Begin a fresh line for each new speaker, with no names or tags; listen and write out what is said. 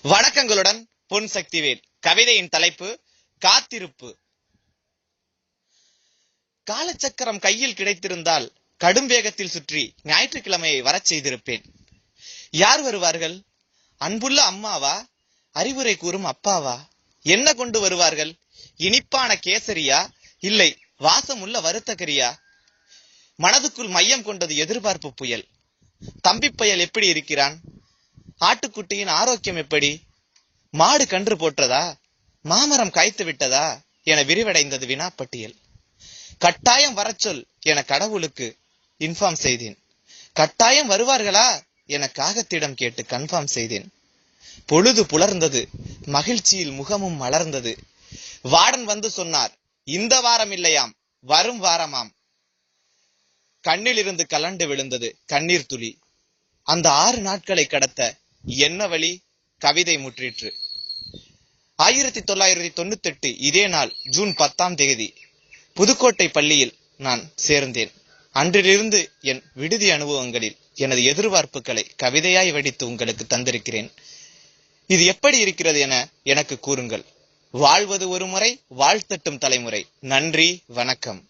வணக்கங்களுடன் பொன் சக்திவேல். கவிதையின் தலைப்பு காத்திருப்பு. காலச்சக்கரம் கையில் கிடைத்திருந்தால் கடும் வேகத்தில் சுற்றி ஞாயிற்றுக்கிழமையை வரச் செய்திருப்பேன். யார் வருவார்கள்? அன்புள்ள அம்மாவா? அறிவுரை கூறும் அப்பாவா? என்ன கொண்டு வருவார்கள்? இனிப்பான கேசரியா, இல்லை வாசமுள்ள வருத்தகரியா? மனதுக்குள் மையம் கொண்டது எதிர்பார்ப்பு புயல். தம்பி பயல் எப்படி இருக்கிறான்? ஆட்டுக்குட்டியின் ஆரோக்கியம் எப்படி? மாடு கன்று போற்றதா? மாமரம் காய்த்து விட்டதா என விரிவடைந்தது வினாப்பட்டியல். கட்டாயம் வரச்சொல் என கடவுளுக்கு இன்ஃபார்ம் செய்தேன். கட்டாயம் வருவார்களா என காகத்திடம் கேட்டு கன்ஃபார்ம் செய்தேன். பொழுது புலர்ந்தது, மகிழ்ச்சியில் முகமும் மலர்ந்தது. வார்டன் வந்து சொன்னார், இந்த வாரம் இல்லையாம், வரும் வாரமாம். கண்ணில் இருந்து கலண்டு விழுந்தது கண்ணீர் துளி. அந்த 6 நாட்களை கடத்த என்ன வழி? கவிதை முற்றிற்று. 1998 இதே நாள் ஜூன் 10 புதுக்கோட்டை பள்ளியில் நான் சேர்ந்தேன். அன்றிலிருந்து என் விடுதி அனுபவங்களில் எனது எதிர்பார்ப்புகளை கவிதையாய் வடித்து உங்களுக்கு தந்திருக்கிறேன். இது எப்படி இருக்கிறது என எனக்கு கூறுங்கள். வாழ்வது ஒரு முறை, வாழ்த்தட்டும் தலைமுறை. நன்றி, வணக்கம்.